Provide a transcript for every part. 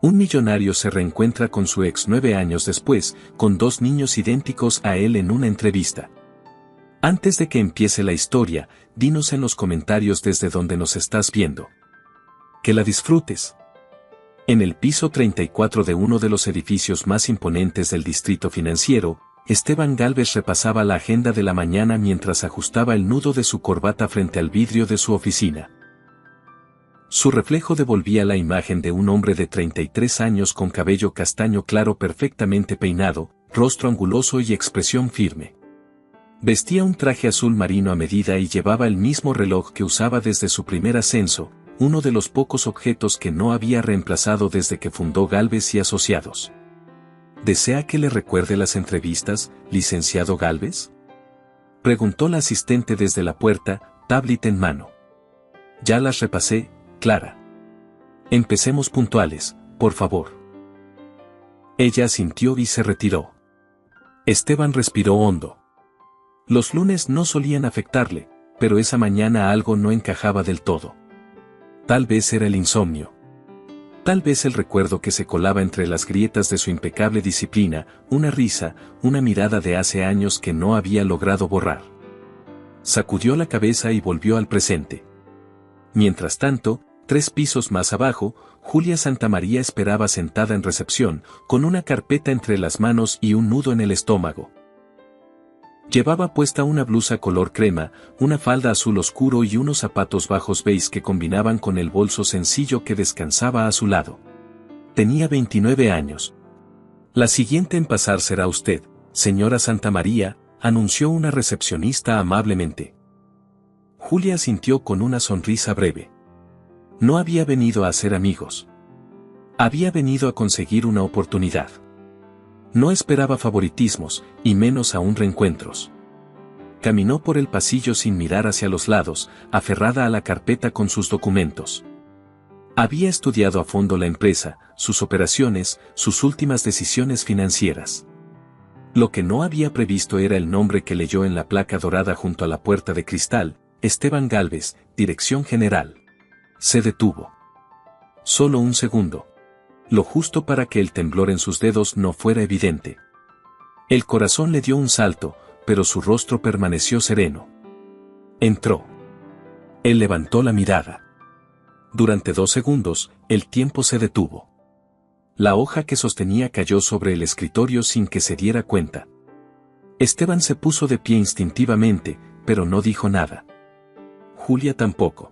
Un millonario se reencuentra con su ex 9 años después, con 2 niños idénticos a él en una entrevista. Antes de que empiece la historia, dinos en los comentarios desde donde nos estás viendo. Que la disfrutes. En el piso 34 de uno de los edificios más imponentes del distrito financiero, Esteban Gálvez repasaba la agenda de la mañana mientras ajustaba el nudo de su corbata frente al vidrio de su oficina. Su reflejo devolvía la imagen de un hombre de 33 años con cabello castaño claro perfectamente peinado, rostro anguloso y expresión firme. Vestía un traje azul marino a medida y llevaba el mismo reloj que usaba desde su primer ascenso, uno de los pocos objetos que no había reemplazado desde que fundó Gálvez y Asociados. ¿Desea que le recuerde las entrevistas, licenciado Gálvez?, preguntó la asistente desde la puerta, tablet en mano. Ya las repasé, Clara. Empecemos puntuales, por favor. Ella asintió y se retiró. Esteban respiró hondo. Los lunes no solían afectarle, pero esa mañana algo no encajaba del todo. Tal vez era el insomnio. Tal vez el recuerdo que se colaba entre las grietas de su impecable disciplina, una risa, una mirada de hace años que no había logrado borrar. Sacudió la cabeza y volvió al presente. Mientras tanto, 3 pisos más abajo, Julia Santamaría esperaba sentada en recepción, con una carpeta entre las manos y un nudo en el estómago. Llevaba puesta una blusa color crema, una falda azul oscuro y unos zapatos bajos beige que combinaban con el bolso sencillo que descansaba a su lado. Tenía 29 años. La siguiente en pasar será usted, señora Santamaría, anunció una recepcionista amablemente. Julia asintió con una sonrisa breve. No había venido a hacer amigos. Había venido a conseguir una oportunidad. No esperaba favoritismos, y menos aún reencuentros. Caminó por el pasillo sin mirar hacia los lados, aferrada a la carpeta con sus documentos. Había estudiado a fondo la empresa, sus operaciones, sus últimas decisiones financieras. Lo que no había previsto era el nombre que leyó en la placa dorada junto a la puerta de cristal: Esteban Gálvez, Dirección General. Se detuvo. Solo un segundo. Lo justo para que el temblor en sus dedos no fuera evidente. El corazón le dio un salto, pero su rostro permaneció sereno. Entró. Él levantó la mirada. Durante 2 segundos, el tiempo se detuvo. La hoja que sostenía cayó sobre el escritorio sin que se diera cuenta. Esteban se puso de pie instintivamente, pero no dijo nada. Julia tampoco.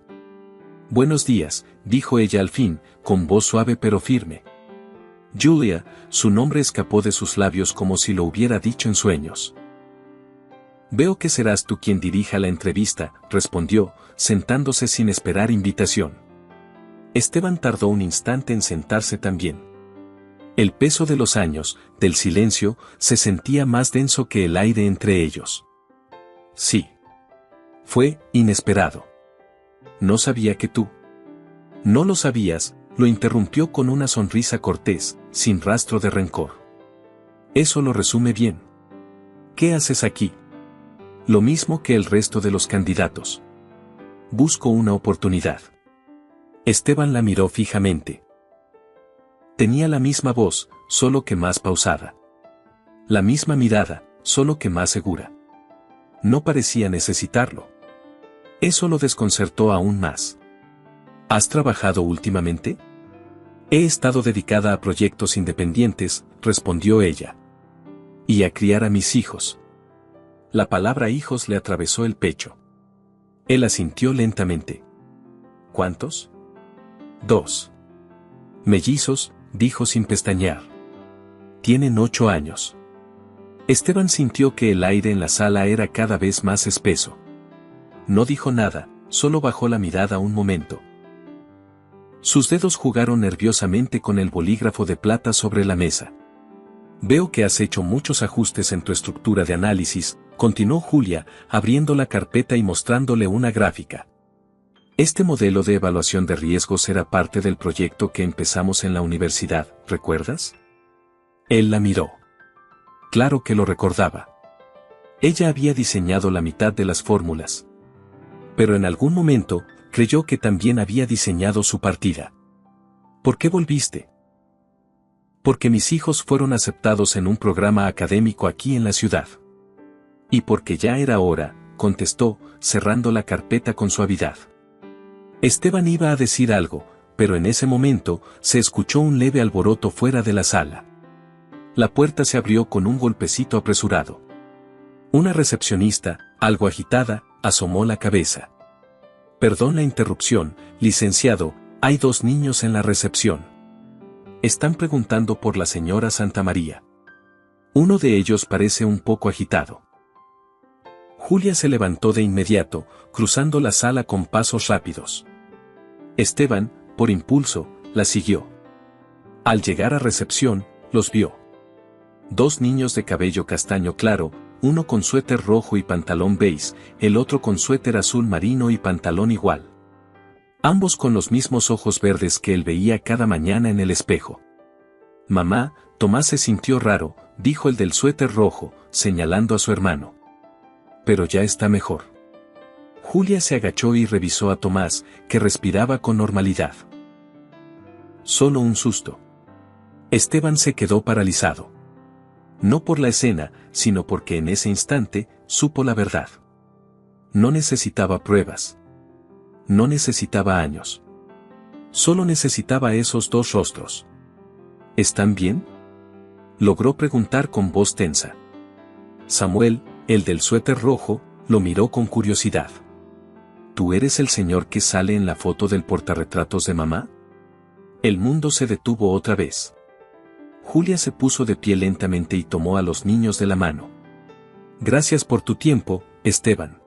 Buenos días, dijo ella al fin, con voz suave pero firme. Julia, su nombre escapó de sus labios como si lo hubiera dicho en sueños. Veo que serás tú quien dirija la entrevista, respondió, sentándose sin esperar invitación. Esteban tardó un instante en sentarse también. El peso de los años, del silencio, se sentía más denso que el aire entre ellos. Sí. Fue inesperado. No sabía que tú. No lo sabías, lo interrumpió con una sonrisa cortés, sin rastro de rencor. Eso lo resume bien. ¿Qué haces aquí? Lo mismo que el resto de los candidatos. Busco una oportunidad. Esteban la miró fijamente. Tenía la misma voz, solo que más pausada. La misma mirada, solo que más segura. No parecía necesitarlo. Eso lo desconcertó aún más. ¿Has trabajado últimamente? He estado dedicada a proyectos independientes, respondió ella. Y a criar a mis hijos. La palabra hijos le atravesó el pecho. Él asintió lentamente. ¿Cuántos? 2. Mellizos, dijo sin pestañear. Tienen 8 años. Esteban sintió que el aire en la sala era cada vez más espeso. No dijo nada, solo bajó la mirada un momento. Sus dedos jugaron nerviosamente con el bolígrafo de plata sobre la mesa. Veo que has hecho muchos ajustes en tu estructura de análisis, continuó Julia, abriendo la carpeta y mostrándole una gráfica. Este modelo de evaluación de riesgos era parte del proyecto que empezamos en la universidad, ¿recuerdas? Él la miró. Claro que lo recordaba. Ella había diseñado la mitad de las fórmulas. Pero en algún momento, creyó que también había diseñado su partida. ¿Por qué volviste? Porque mis hijos fueron aceptados en un programa académico aquí en la ciudad. Y porque ya era hora, contestó, cerrando la carpeta con suavidad. Esteban iba a decir algo, pero en ese momento se escuchó un leve alboroto fuera de la sala. La puerta se abrió con un golpecito apresurado. Una recepcionista, algo agitada, asomó la cabeza. Perdón la interrupción, licenciado, hay 2 niños en la recepción. Están preguntando por la señora Santamaría. Uno de ellos parece un poco agitado. Julia se levantó de inmediato, cruzando la sala con pasos rápidos. Esteban, por impulso, la siguió. Al llegar a recepción, los vio. 2 niños de cabello castaño claro, uno con suéter rojo y pantalón beige, el otro con suéter azul marino y pantalón igual. Ambos con los mismos ojos verdes que él veía cada mañana en el espejo. Mamá, Tomás se sintió raro, dijo el del suéter rojo, señalando a su hermano. Pero ya está mejor. Julia se agachó y revisó a Tomás, que respiraba con normalidad. Solo un susto. Esteban se quedó paralizado. No por la escena, sino porque en ese instante, supo la verdad. No necesitaba pruebas. No necesitaba años. Solo necesitaba esos 2 rostros. ¿Están bien?, logró preguntar con voz tensa. Samuel, el del suéter rojo, lo miró con curiosidad. ¿Tú eres el señor que sale en la foto del portarretratos de mamá? El mundo se detuvo otra vez. Julia se puso de pie lentamente y tomó a los niños de la mano. Gracias por tu tiempo, Esteban.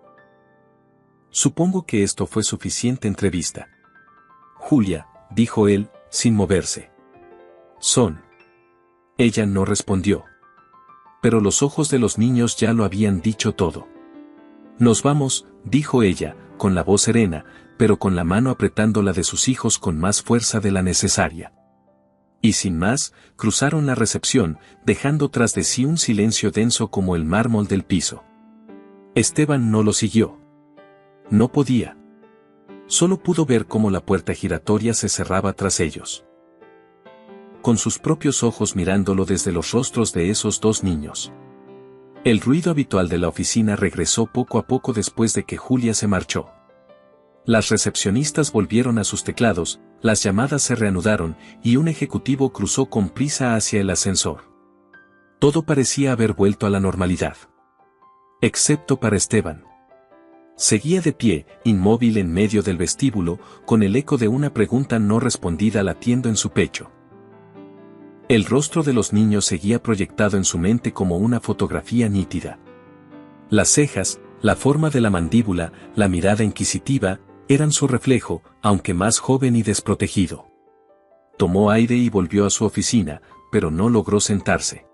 Supongo que esto fue suficiente entrevista. Julia, dijo él, sin moverse. Son. Ella no respondió. Pero los ojos de los niños ya lo habían dicho todo. Nos vamos, dijo ella, con la voz serena, pero con la mano apretando la de sus hijos con más fuerza de la necesaria. Y sin más, cruzaron la recepción, dejando tras de sí un silencio denso como el mármol del piso. Esteban no lo siguió. No podía. Solo pudo ver cómo la puerta giratoria se cerraba tras ellos. Con sus propios ojos mirándolo desde los rostros de esos 2 niños. El ruido habitual de la oficina regresó poco a poco después de que Julia se marchó. Las recepcionistas volvieron a sus teclados, las llamadas se reanudaron y un ejecutivo cruzó con prisa hacia el ascensor. Todo parecía haber vuelto a la normalidad. Excepto para Esteban. Seguía de pie, inmóvil en medio del vestíbulo, con el eco de una pregunta no respondida latiendo en su pecho. El rostro de los niños seguía proyectado en su mente como una fotografía nítida. Las cejas, la forma de la mandíbula, la mirada inquisitiva, eran su reflejo, aunque más joven y desprotegido. Tomó aire y volvió a su oficina, pero no logró sentarse.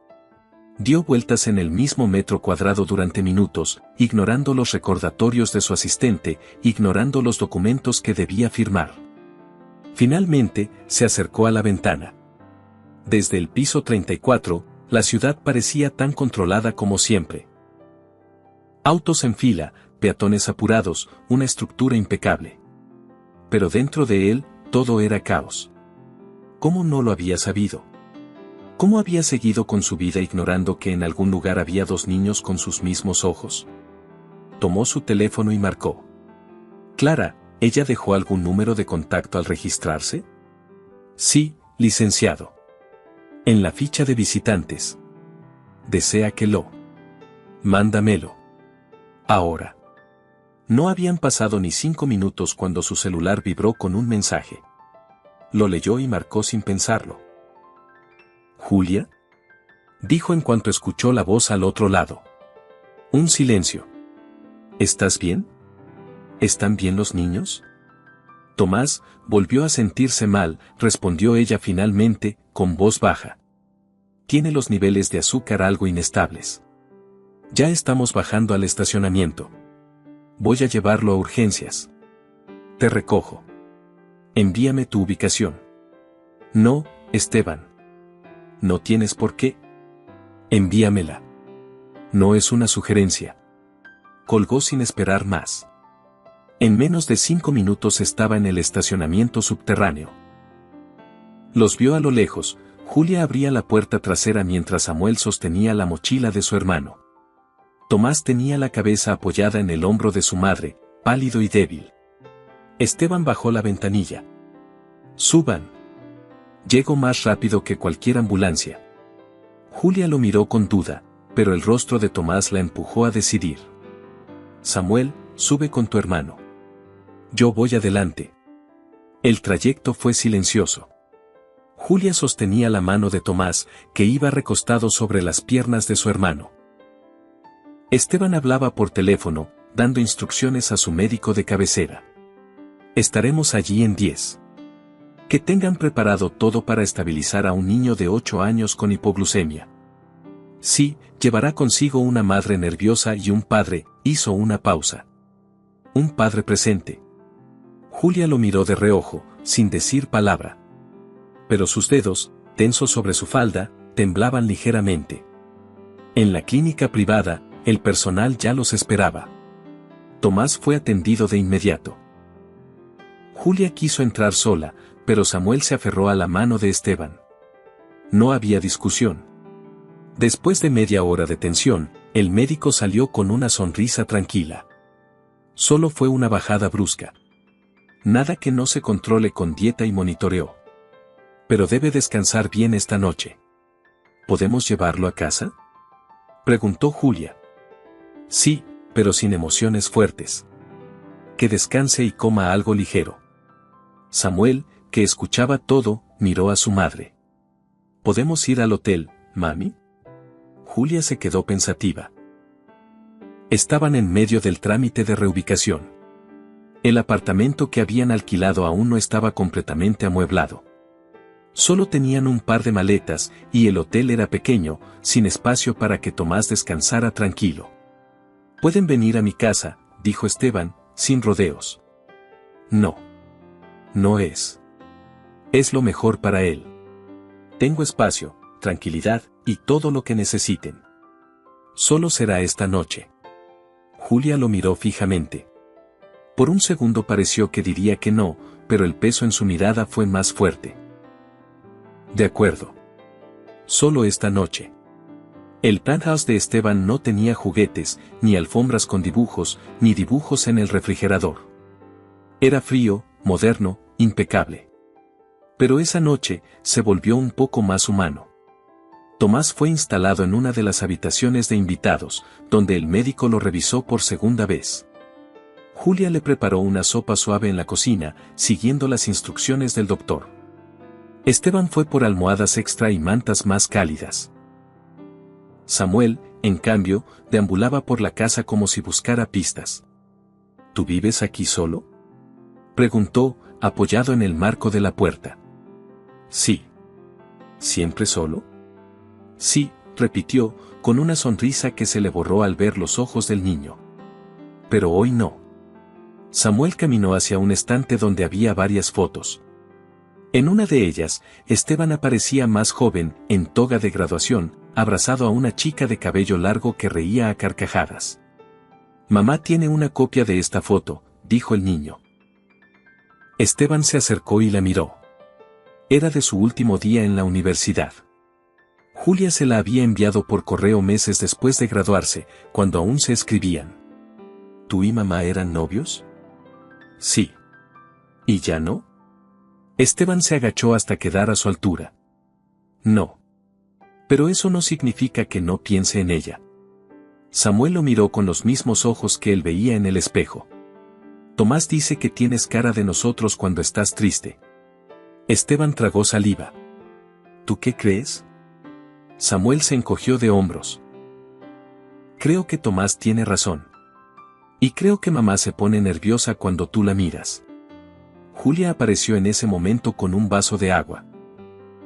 Dio vueltas en el mismo metro cuadrado durante minutos, ignorando los recordatorios de su asistente, ignorando los documentos que debía firmar. Finalmente, se acercó a la ventana. Desde el piso 34, la ciudad parecía tan controlada como siempre. Autos en fila, peatones apurados, una estructura impecable. Pero dentro de él, todo era caos. ¿Cómo no lo había sabido? ¿Cómo había seguido con su vida ignorando que en algún lugar había 2 niños con sus mismos ojos? Tomó su teléfono y marcó. Clara, ¿ella dejó algún número de contacto al registrarse? Sí, licenciado. En la ficha de visitantes. ¿Desea que lo? Mándamelo. Ahora. No habían pasado ni 5 minutos cuando su celular vibró con un mensaje. Lo leyó y marcó sin pensarlo. ¿Julia?, dijo en cuanto escuchó la voz al otro lado. Un silencio. ¿Estás bien? ¿Están bien los niños? Tomás volvió a sentirse mal, respondió ella finalmente, con voz baja. Tiene los niveles de azúcar algo inestables. Ya estamos bajando al estacionamiento. Voy a llevarlo a urgencias. Te recojo. Envíame tu ubicación. No, Esteban. No tienes por qué. Envíamela. No es una sugerencia. Colgó sin esperar más. En menos de 5 minutos estaba en el estacionamiento subterráneo. Los vio a lo lejos, Julia abría la puerta trasera mientras Samuel sostenía la mochila de su hermano. Tomás tenía la cabeza apoyada en el hombro de su madre, pálido y débil. Esteban bajó la ventanilla. «Suban. Llego más rápido que cualquier ambulancia». Julia lo miró con duda, pero el rostro de Tomás la empujó a decidir. «Samuel, sube con tu hermano. Yo voy adelante». El trayecto fue silencioso. Julia sostenía la mano de Tomás, que iba recostado sobre las piernas de su hermano. Esteban hablaba por teléfono, dando instrucciones a su médico de cabecera. «Estaremos allí en 10. Que tengan preparado todo para estabilizar a un niño de 8 años con hipoglucemia. Sí, llevará consigo una madre nerviosa y un padre», hizo una pausa. «Un padre presente». Julia lo miró de reojo, sin decir palabra. Pero sus dedos, tensos sobre su falda, temblaban ligeramente. En la clínica privada, el personal ya los esperaba. Tomás fue atendido de inmediato. Julia quiso entrar sola, pero Samuel se aferró a la mano de Esteban. No había discusión. Después de media hora de tensión, el médico salió con una sonrisa tranquila. Solo fue una bajada brusca. Nada que no se controle con dieta y monitoreo. Pero debe descansar bien esta noche. ¿Podemos llevarlo a casa?, preguntó Julia. Sí, pero sin emociones fuertes. Que descanse y coma algo ligero. Samuel, que escuchaba todo, miró a su madre. ¿Podemos ir al hotel, mami?, Julia se quedó pensativa. Estaban en medio del trámite de reubicación. El apartamento que habían alquilado aún no estaba completamente amueblado. Solo tenían un par de maletas, y el hotel era pequeño, sin espacio para que Tomás descansara tranquilo. «Pueden venir a mi casa», dijo Esteban, sin rodeos. «No. No es. Es lo mejor para él. Tengo espacio, tranquilidad, y todo lo que necesiten. Solo será esta noche». Julia lo miró fijamente. Por un segundo pareció que diría que no, pero el peso en su mirada fue más fuerte. «De acuerdo. Solo esta noche». El penthouse de Esteban no tenía juguetes, ni alfombras con dibujos, ni dibujos en el refrigerador. Era frío, moderno, impecable. Pero esa noche, se volvió un poco más humano. Tomás fue instalado en una de las habitaciones de invitados, donde el médico lo revisó por segunda vez. Julia le preparó una sopa suave en la cocina, siguiendo las instrucciones del doctor. Esteban fue por almohadas extra y mantas más cálidas. Samuel, en cambio, deambulaba por la casa como si buscara pistas. ¿Tú vives aquí solo?, preguntó, apoyado en el marco de la puerta. Sí. ¿Siempre solo? Sí, repitió, con una sonrisa que se le borró al ver los ojos del niño. Pero hoy no. Samuel caminó hacia un estante donde había varias fotos. En una de ellas, Esteban aparecía más joven, en toga de graduación, abrazado a una chica de cabello largo que reía a carcajadas. «Mamá tiene una copia de esta foto», dijo el niño. Esteban se acercó y la miró. Era de su último día en la universidad. Julia se la había enviado por correo meses después de graduarse, cuando aún se escribían. ¿Tú y mamá eran novios? Sí. ¿Y ya no? Esteban se agachó hasta quedar a su altura. No. Pero eso no significa que no piense en ella. Samuel lo miró con los mismos ojos que él veía en el espejo. Tomás dice que tienes cara de nosotros cuando estás triste. Esteban tragó saliva. ¿Tú qué crees? Samuel se encogió de hombros. Creo que Tomás tiene razón. Y creo que mamá se pone nerviosa cuando tú la miras. Julia apareció en ese momento con un vaso de agua.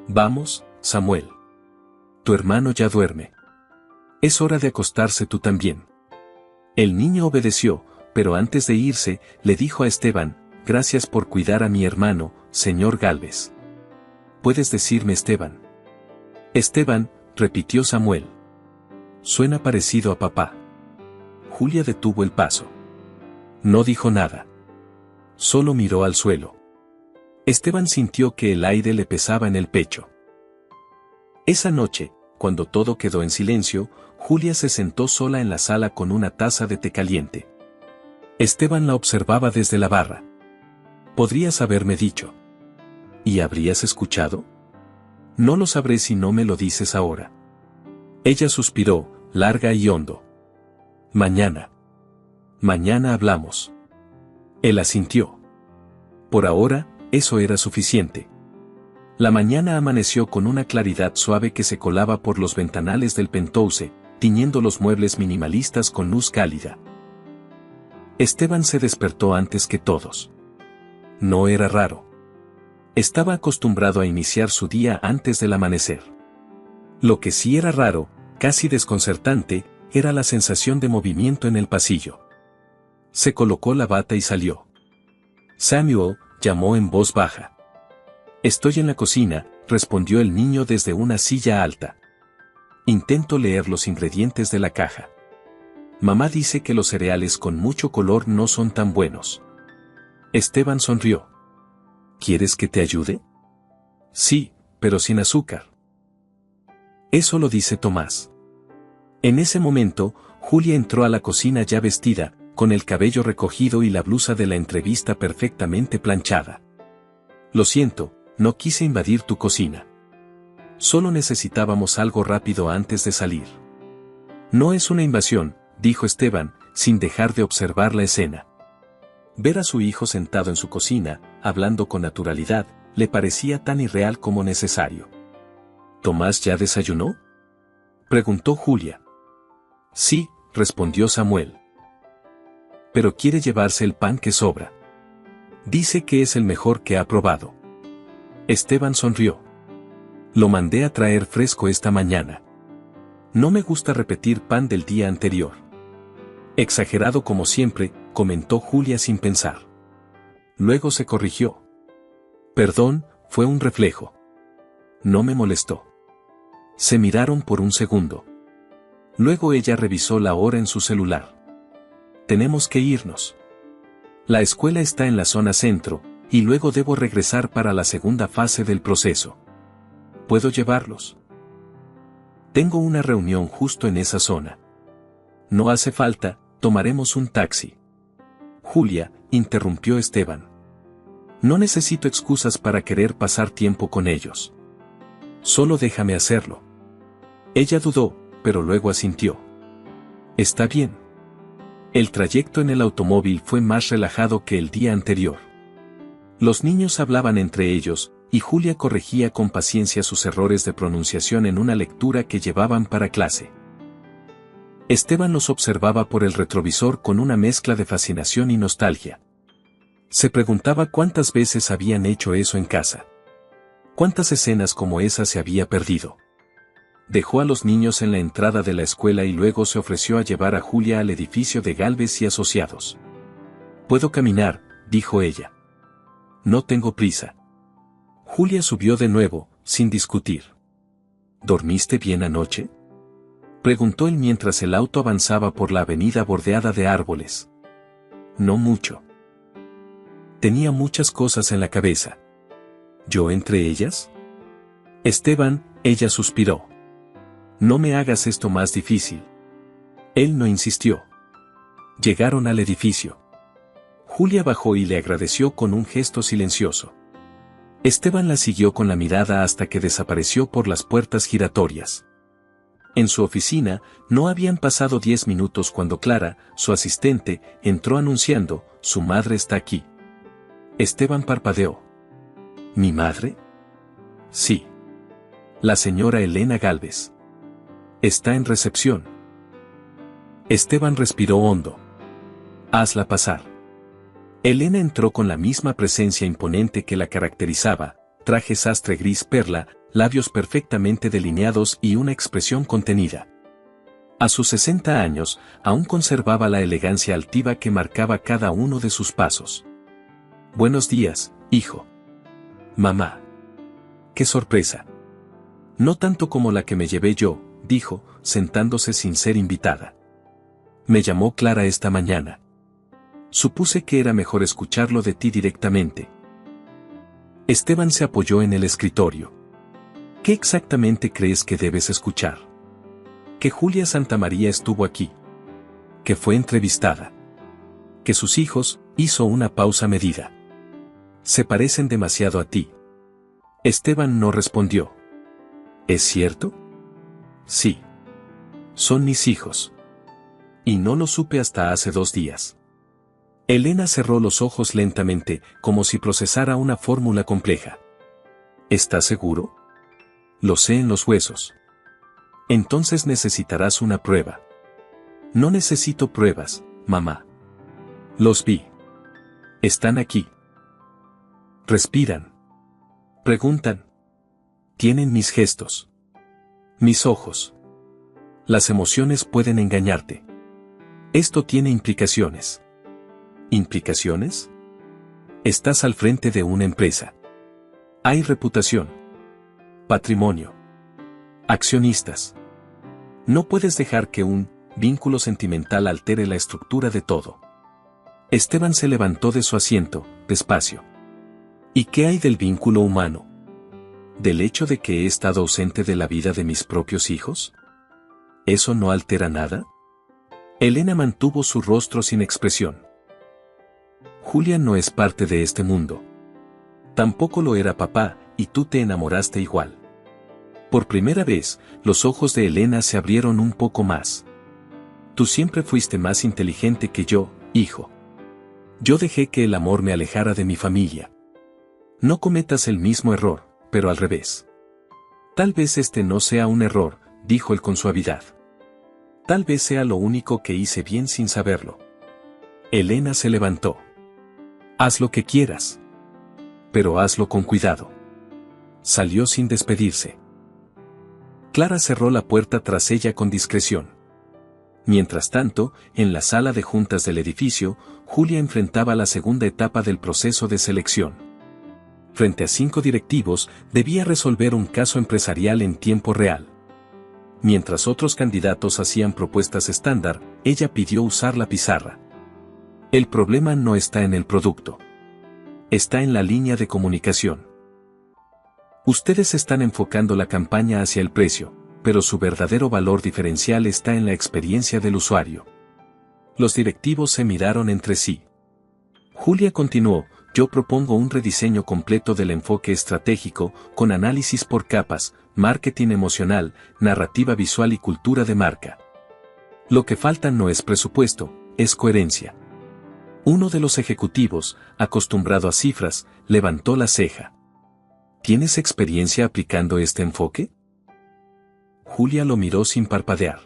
Vamos, Samuel. Tu hermano ya duerme. Es hora de acostarse tú también. El niño obedeció, pero antes de irse, le dijo a Esteban, gracias por cuidar a mi hermano, señor Gálvez. Puedes decirme Esteban. Esteban, repitió Samuel. Suena parecido a papá. Julia detuvo el paso. No dijo nada. Solo miró al suelo. Esteban sintió que el aire le pesaba en el pecho. Esa noche, cuando todo quedó en silencio, Julia se sentó sola en la sala con una taza de té caliente. Esteban la observaba desde la barra. Podrías haberme dicho. ¿Y habrías escuchado? No lo sabré si no me lo dices ahora. Ella suspiró, larga y hondo. Mañana. Mañana hablamos. Él asintió. Por ahora, eso era suficiente. La mañana amaneció con una claridad suave que se colaba por los ventanales del penthouse, tiñendo los muebles minimalistas con luz cálida. Esteban se despertó antes que todos. No era raro. Estaba acostumbrado a iniciar su día antes del amanecer. Lo que sí era raro, casi desconcertante, era la sensación de movimiento en el pasillo. Se colocó la bata y salió. Samuel, llamó en voz baja. Estoy en la cocina, respondió el niño desde una silla alta. Intento leer los ingredientes de la caja. Mamá dice que los cereales con mucho color no son tan buenos. Esteban sonrió. ¿Quieres que te ayude? Sí, pero sin azúcar. Eso lo dice Tomás. En ese momento, Julia entró a la cocina ya vestida, con el cabello recogido y la blusa de la entrevista perfectamente planchada. Lo siento, no quise invadir tu cocina. Solo necesitábamos algo rápido antes de salir. No es una invasión, dijo Esteban, sin dejar de observar la escena. Ver a su hijo sentado en su cocina, hablando con naturalidad, le parecía tan irreal como necesario. ¿Tomás ya desayunó?, preguntó Julia. Sí, respondió Samuel. Pero quiere llevarse el pan que sobra. Dice que es el mejor que ha probado. Esteban sonrió. Lo mandé a traer fresco esta mañana. No me gusta repetir pan del día anterior. Exagerado como siempre, comentó Julia sin pensar. Luego se corrigió. Perdón, fue un reflejo. No me molestó. Se miraron por un segundo. Luego ella revisó la hora en su celular. Tenemos que irnos. La escuela está en la zona centro, y luego debo regresar para la segunda fase del proceso. ¿Puedo llevarlos? Tengo una reunión justo en esa zona. No hace falta, tomaremos un taxi. Julia, interrumpió Esteban. No necesito excusas para querer pasar tiempo con ellos. Solo déjame hacerlo. Ella dudó, pero luego asintió. Está bien. El trayecto en el automóvil fue más relajado que el día anterior. Los niños hablaban entre ellos, y Julia corregía con paciencia sus errores de pronunciación en una lectura que llevaban para clase. Esteban los observaba por el retrovisor con una mezcla de fascinación y nostalgia. Se preguntaba cuántas veces habían hecho eso en casa. Cuántas escenas como esa se había perdido. Dejó a los niños en la entrada de la escuela y luego se ofreció a llevar a Julia al edificio de Gálvez y Asociados. «Puedo caminar», dijo ella. «No tengo prisa». Julia subió de nuevo, sin discutir. «¿Dormiste bien anoche?», preguntó él mientras el auto avanzaba por la avenida bordeada de árboles. «No mucho. Tenía muchas cosas en la cabeza». «¿Yo entre ellas?». «Esteban», ella suspiró. «No me hagas esto más difícil». Él no insistió. Llegaron al edificio. Julia bajó y le agradeció con un gesto silencioso. Esteban la siguió con la mirada hasta que desapareció por las puertas giratorias. En su oficina, no habían pasado 10 minutos cuando Clara, su asistente, entró anunciando, «Su madre está aquí». Esteban parpadeó. ¿Mi madre? Sí. La señora Elena Gálvez. Está en recepción. Esteban respiró hondo. Hazla pasar. Elena entró con la misma presencia imponente que la caracterizaba, traje sastre gris perla, labios perfectamente delineados y una expresión contenida. A sus 60 años, aún conservaba la elegancia altiva que marcaba cada uno de sus pasos. «Buenos días, hijo». «Mamá». «Qué sorpresa». «No tanto como la que me llevé yo», dijo, sentándose sin ser invitada. «Me llamó Clara esta mañana. Supuse que era mejor escucharlo de ti directamente». Esteban se apoyó en el escritorio. ¿Qué exactamente crees que debes escuchar? Que Julia Santamaría estuvo aquí. Que fue entrevistada. Que sus hijos, hizo una pausa medida. Se parecen demasiado a ti. Esteban no respondió. ¿Es cierto? Sí. Son mis hijos. Y no lo supe hasta hace 2 días. Elena cerró los ojos lentamente, como si procesara una fórmula compleja. ¿Estás seguro? Lo sé en los huesos. Entonces necesitarás una prueba. No necesito pruebas, mamá. Los vi. Están aquí. Respiran. Preguntan. Tienen mis gestos. Mis ojos. Las emociones pueden engañarte. Esto tiene implicaciones. ¿Implicaciones? Estás al frente de una empresa. Hay reputación. Patrimonio. Accionistas. No puedes dejar que un vínculo sentimental altere la estructura de todo. Esteban se levantó de su asiento, despacio. ¿Y qué hay del vínculo humano? ¿Del hecho de que he estado ausente de la vida de mis propios hijos? ¿Eso no altera nada? Elena mantuvo su rostro sin expresión. Julia no es parte de este mundo. Tampoco lo era papá, y tú te enamoraste igual. Por primera vez, los ojos de Elena se abrieron un poco más. Tú siempre fuiste más inteligente que yo, hijo. Yo dejé que el amor me alejara de mi familia. No cometas el mismo error, pero al revés. Tal vez este no sea un error, dijo él con suavidad. Tal vez sea lo único que hice bien sin saberlo. Elena se levantó. Haz lo que quieras. Pero hazlo con cuidado. Salió sin despedirse. Clara cerró la puerta tras ella con discreción. Mientras tanto, en la sala de juntas del edificio, Julia enfrentaba la segunda etapa del proceso de selección. Frente a 5 directivos, debía resolver un caso empresarial en tiempo real. Mientras otros candidatos hacían propuestas estándar, ella pidió usar la pizarra. El problema no está en el producto. Está en la línea de comunicación. Ustedes están enfocando la campaña hacia el precio, pero su verdadero valor diferencial está en la experiencia del usuario. Los directivos se miraron entre sí. Julia continuó, yo propongo un rediseño completo del enfoque estratégico, con análisis por capas, marketing emocional, narrativa visual y cultura de marca. Lo que falta no es presupuesto, es coherencia. Uno de los ejecutivos, acostumbrado a cifras, levantó la ceja. ¿Tienes experiencia aplicando este enfoque? Julia lo miró sin parpadear.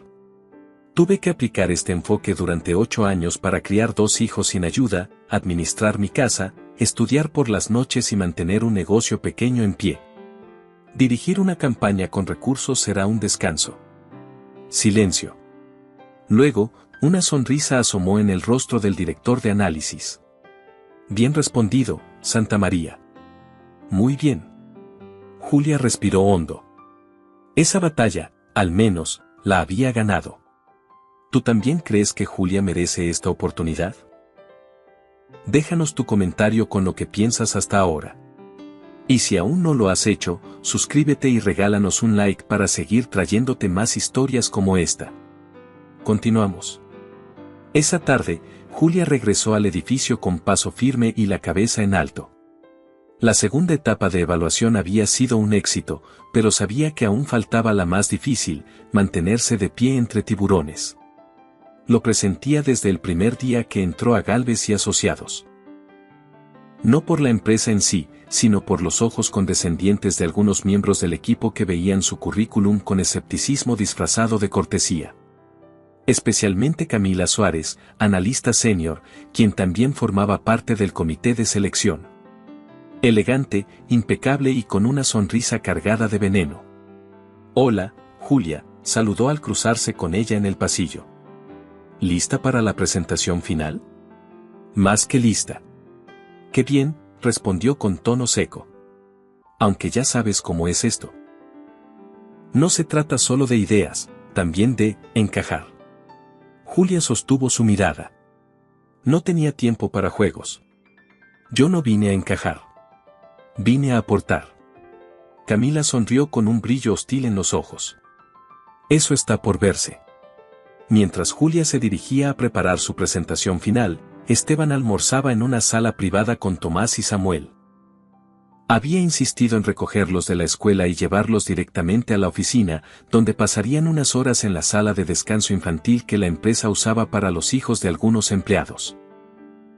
Tuve que aplicar este enfoque durante 8 años para criar 2 hijos sin ayuda, administrar mi casa, estudiar por las noches y mantener un negocio pequeño en pie. Dirigir una campaña con recursos será un descanso. Silencio. Luego, una sonrisa asomó en el rostro del director de análisis. Bien respondido, Santamaría. Muy bien. Julia respiró hondo. Esa batalla, al menos, la había ganado. ¿Tú también crees que Julia merece esta oportunidad? Déjanos tu comentario con lo que piensas hasta ahora. Y si aún no lo has hecho, suscríbete y regálanos un like para seguir trayéndote más historias como esta. Continuamos. Esa tarde, Julia regresó al edificio con paso firme y la cabeza en alto. La segunda etapa de evaluación había sido un éxito, pero sabía que aún faltaba la más difícil, mantenerse de pie entre tiburones. Lo presentía desde el primer día que entró a Gálvez y Asociados. No por la empresa en sí, sino por los ojos condescendientes de algunos miembros del equipo que veían su currículum con escepticismo disfrazado de cortesía. Especialmente Camila Suárez, analista senior, quien también formaba parte del comité de selección. Elegante, impecable y con una sonrisa cargada de veneno. Hola, Julia, saludó al cruzarse con ella en el pasillo. ¿Lista para la presentación final? Más que lista. Qué bien, respondió con tono seco. Aunque ya sabes cómo es esto. No se trata solo de ideas, también de encajar. Julia sostuvo su mirada. No tenía tiempo para juegos. Yo no vine a encajar. Vine a aportar. Camila sonrió con un brillo hostil en los ojos. Eso está por verse. Mientras Julia se dirigía a preparar su presentación final, Esteban almorzaba en una sala privada con Tomás y Samuel. Había insistido en recogerlos de la escuela y llevarlos directamente a la oficina, donde pasarían unas horas en la sala de descanso infantil que la empresa usaba para los hijos de algunos empleados.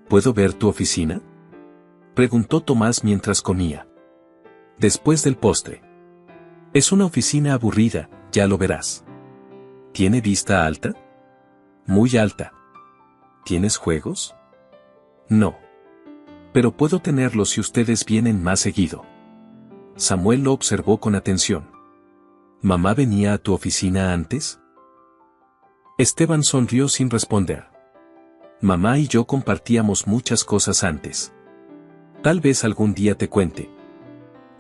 ¿Puedo ver tu oficina?, preguntó Tomás mientras comía. Después del postre. Es una oficina aburrida, ya lo verás. ¿Tiene vista alta? Muy alta. ¿Tienes juegos? No. Pero puedo tenerlos si ustedes vienen más seguido. Samuel lo observó con atención. ¿Mamá venía a tu oficina antes? Esteban sonrió sin responder. Mamá y yo compartíamos muchas cosas antes. Tal vez algún día te cuente.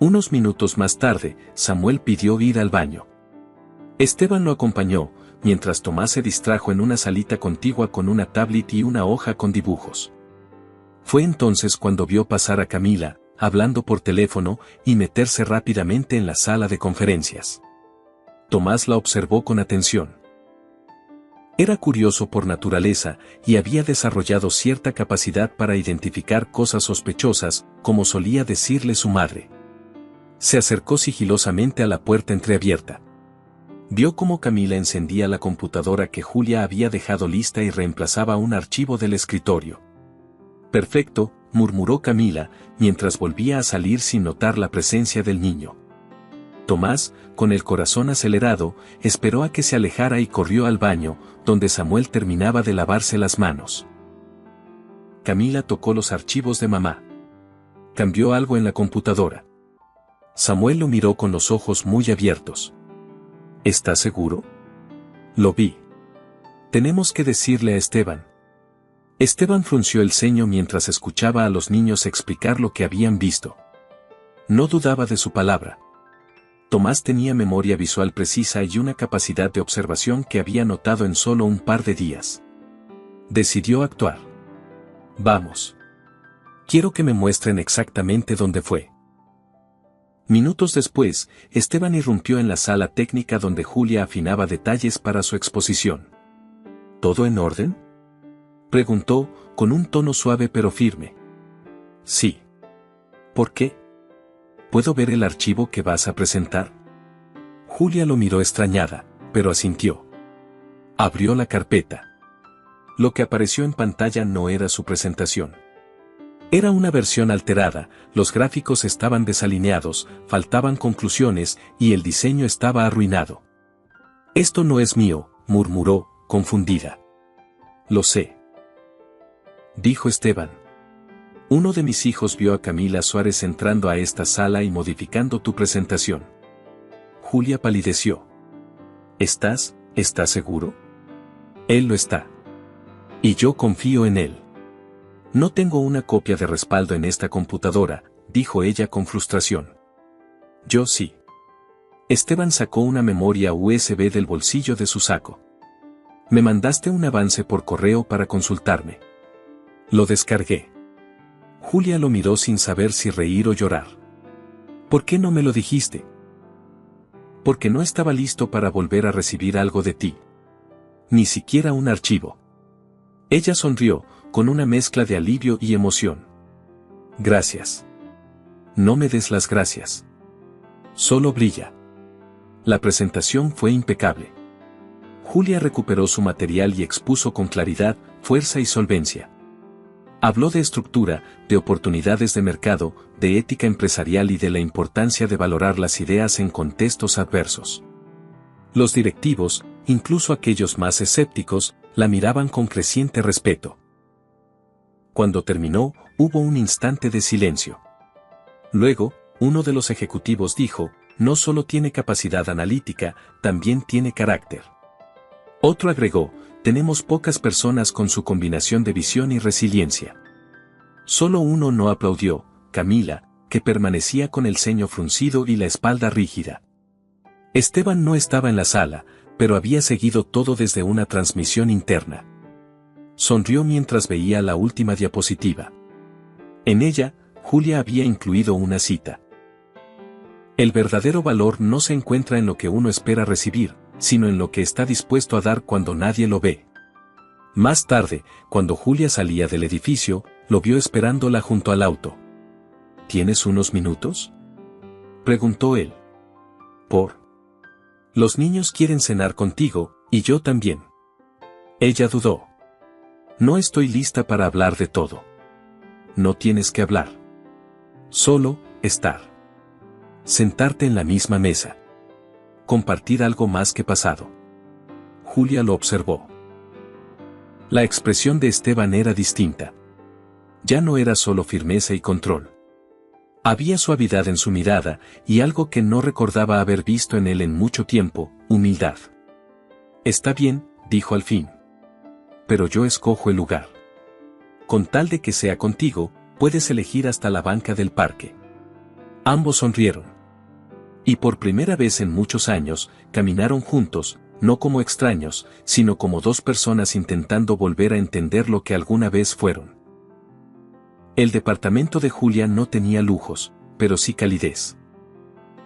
Unos minutos más tarde, Samuel pidió ir al baño. Esteban lo acompañó, mientras Tomás se distrajo en una salita contigua con una tablet y una hoja con dibujos. Fue entonces cuando vio pasar a Camila, hablando por teléfono, y meterse rápidamente en la sala de conferencias. Tomás la observó con atención. Era curioso por naturaleza, y había desarrollado cierta capacidad para identificar cosas sospechosas, como solía decirle su madre. Se acercó sigilosamente a la puerta entreabierta. Vio cómo Camila encendía la computadora que Julia había dejado lista y reemplazaba un archivo del escritorio. Perfecto, murmuró Camila, mientras volvía a salir sin notar la presencia del niño. Tomás, con el corazón acelerado, esperó a que se alejara y corrió al baño, donde Samuel terminaba de lavarse las manos. Camila tocó los archivos de mamá. Cambió algo en la computadora. Samuel lo miró con los ojos muy abiertos. ¿Estás seguro? Lo vi. Tenemos que decirle a Esteban. Esteban frunció el ceño mientras escuchaba a los niños explicar lo que habían visto. No dudaba de su palabra. Tomás tenía memoria visual precisa y una capacidad de observación que había notado en solo un par de días. Decidió actuar. Vamos. Quiero que me muestren exactamente dónde fue. Minutos después, Esteban irrumpió en la sala técnica donde Julia afinaba detalles para su exposición. ¿Todo en orden?, preguntó, con un tono suave pero firme. Sí. ¿Por qué? ¿Puedo ver el archivo que vas a presentar? Julia lo miró extrañada, pero asintió. Abrió la carpeta. Lo que apareció en pantalla no era su presentación. Era una versión alterada, los gráficos estaban desalineados, faltaban conclusiones, y el diseño estaba arruinado. Esto no es mío, murmuró, confundida. Lo sé, dijo Esteban. Uno de mis hijos vio a Camila Suárez entrando a esta sala y modificando tu presentación. Julia palideció. ¿Estás seguro? Él lo está. Y yo confío en él. No tengo una copia de respaldo en esta computadora, dijo ella con frustración. Yo sí. Esteban sacó una memoria USB del bolsillo de su saco. Me mandaste un avance por correo para consultarme. Lo descargué. Julia lo miró sin saber si reír o llorar. ¿Por qué no me lo dijiste? Porque no estaba listo para volver a recibir algo de ti. Ni siquiera un archivo. Ella sonrió, con una mezcla de alivio y emoción. Gracias. No me des las gracias. Solo brilla. La presentación fue impecable. Julia recuperó su material y expuso con claridad, fuerza y solvencia. Habló de estructura, de oportunidades de mercado, de ética empresarial y de la importancia de valorar las ideas en contextos adversos. Los directivos, incluso aquellos más escépticos, la miraban con creciente respeto. Cuando terminó, hubo un instante de silencio. Luego, uno de los ejecutivos dijo, no solo tiene capacidad analítica, también tiene carácter. Otro agregó, tenemos pocas personas con su combinación de visión y resiliencia. Solo uno no aplaudió, Camila, que permanecía con el ceño fruncido y la espalda rígida. Esteban no estaba en la sala, pero había seguido todo desde una transmisión interna. Sonrió mientras veía la última diapositiva. En ella, Julia había incluido una cita. El verdadero valor no se encuentra en lo que uno espera recibir, sino en lo que está dispuesto a dar cuando nadie lo ve. Más tarde, cuando Julia salía del edificio, lo vio esperándola junto al auto. ¿Tienes unos minutos?, preguntó él. Los niños quieren cenar contigo, y yo también. Ella dudó. No estoy lista para hablar de todo. No tienes que hablar. Solo, estar. Sentarte en la misma mesa. Compartir algo más que pasado. Julia lo observó. La expresión de Esteban era distinta. Ya no era solo firmeza y control. Había suavidad en su mirada, y algo que no recordaba haber visto en él en mucho tiempo, humildad. Está bien, dijo al fin. Pero yo escojo el lugar. Con tal de que sea contigo, puedes elegir hasta la banca del parque. Ambos sonrieron. Y por primera vez en muchos años, caminaron juntos, no como extraños, sino como dos personas intentando volver a entender lo que alguna vez fueron. El departamento de Julia no tenía lujos, pero sí calidez.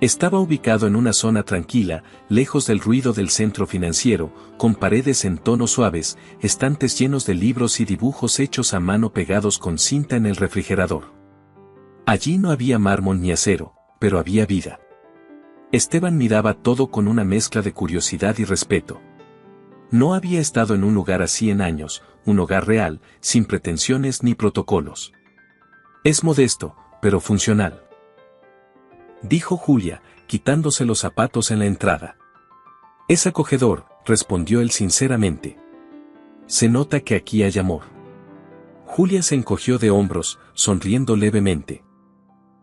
Estaba ubicado en una zona tranquila, lejos del ruido del centro financiero, con paredes en tonos suaves, estantes llenos de libros y dibujos hechos a mano pegados con cinta en el refrigerador. Allí no había mármol ni acero, pero había vida. Esteban miraba todo con una mezcla de curiosidad y respeto. No había estado en un lugar así en años, un hogar real, sin pretensiones ni protocolos. Es modesto, pero funcional, dijo Julia, quitándose los zapatos en la entrada. Es acogedor, respondió él sinceramente. Se nota que aquí hay amor. Julia se encogió de hombros, sonriendo levemente.